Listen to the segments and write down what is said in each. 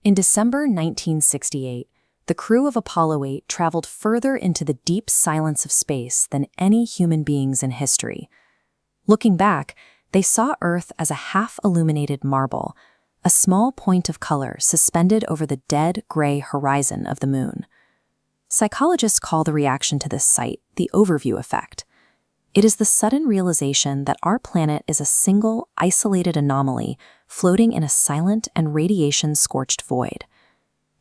In December 1968, the crew of Apollo 8 traveled further into the deep silence of space than any human beings in history. Looking back, they saw Earth as a half-illuminated marble, a small point of color suspended over the dead gray horizon of the moon. Psychologists call the reaction to this sight the overview effect. It is the sudden realization that our planet is a single, isolated anomaly floating in a silent and radiation-scorched void.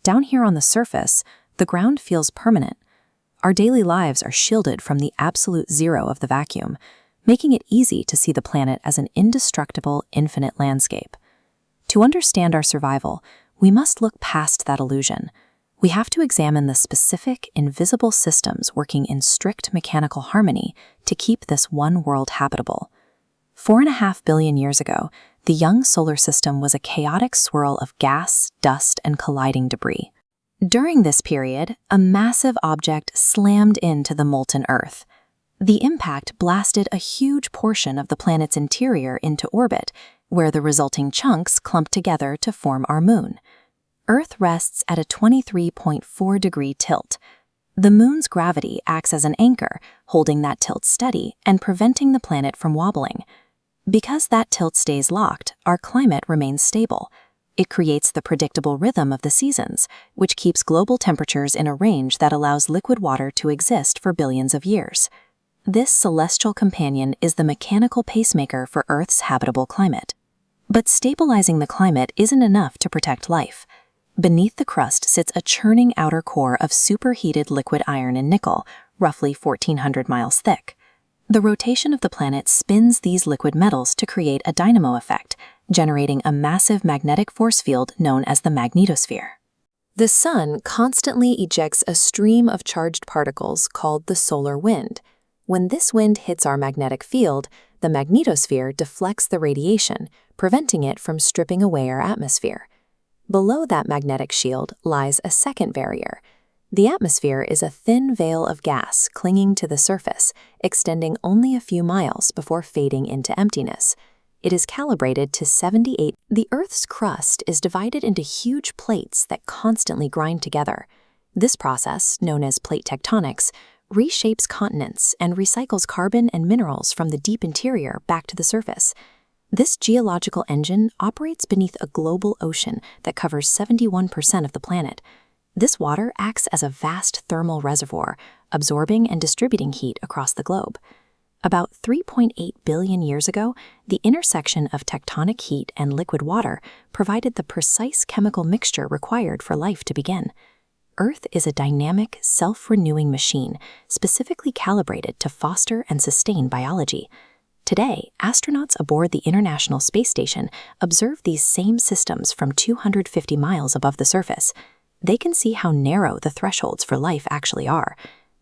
Down here on the surface, the ground feels permanent. Our daily lives are shielded from the absolute zero of the vacuum, making it easy to see the planet as an indestructible, infinite landscape. To understand our survival, we must look past that illusion. We have to examine the specific, invisible systems working in strict mechanical harmony to keep this one world habitable. 4.5 billion years ago, the young solar system was a chaotic swirl of gas, dust, and colliding debris. During this period, a massive object slammed into the molten Earth. The impact blasted a huge portion of the planet's interior into orbit, where the resulting chunks clumped together to form our moon. Earth rests at a 23.4-degree tilt. The moon's gravity acts as an anchor, holding that tilt steady and preventing the planet from wobbling. Because that tilt stays locked, our climate remains stable. It creates the predictable rhythm of the seasons, which keeps global temperatures in a range that allows liquid water to exist for billions of years. This celestial companion is the mechanical pacemaker for Earth's habitable climate. But stabilizing the climate isn't enough to protect life. Beneath the crust sits a churning outer core of superheated liquid iron and nickel, roughly 1,400 miles thick. The rotation of the planet spins these liquid metals to create a dynamo effect, generating a massive magnetic force field known as the magnetosphere. The sun constantly ejects a stream of charged particles called the solar wind. When this wind hits our magnetic field, the magnetosphere deflects the radiation, preventing it from stripping away our atmosphere. Below that magnetic shield lies a second barrier. The atmosphere is a thin veil of gas clinging to the surface, extending only a few miles before fading into emptiness. It is calibrated to 78. The Earth's crust is divided into huge plates that constantly grind together. This process, known as plate tectonics, reshapes continents and recycles carbon and minerals from the deep interior back to the surface. This geological engine operates beneath a global ocean that covers 71% of the planet. This water acts as a vast thermal reservoir, absorbing and distributing heat across the globe. About 3.8 billion years ago, the intersection of tectonic heat and liquid water provided the precise chemical mixture required for life to begin. Earth is a dynamic, self-renewing machine specifically calibrated to foster and sustain biology. Today, astronauts aboard the International Space Station observe these same systems from 250 miles above the surface. They can see how narrow the thresholds for life actually are.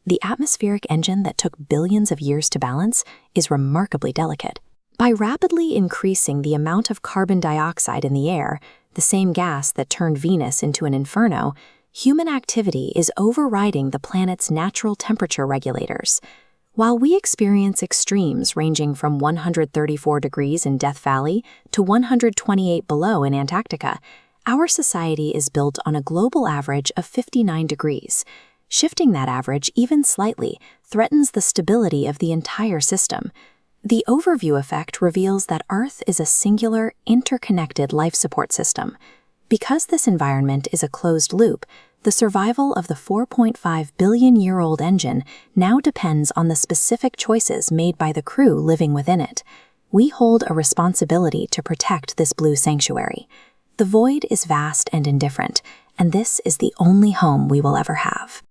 The atmospheric engine that took billions of years to balance is remarkably delicate. By rapidly increasing the amount of carbon dioxide in the air, the same gas that turned Venus into an inferno, human activity is overriding the planet's natural temperature regulators. While we experience extremes ranging from 134 degrees in Death Valley to 128 below in Antarctica, our society is built on a global average of 59 degrees. Shifting that average even slightly threatens the stability of the entire system. The overview effect reveals that Earth is a singular, interconnected life support system. Because this environment is a closed loop, the survival of the 4.5 billion-year-old engine now depends on the specific choices made by the crew living within it. We hold a responsibility to protect this blue sanctuary. The void is vast and indifferent, and this is the only home we will ever have.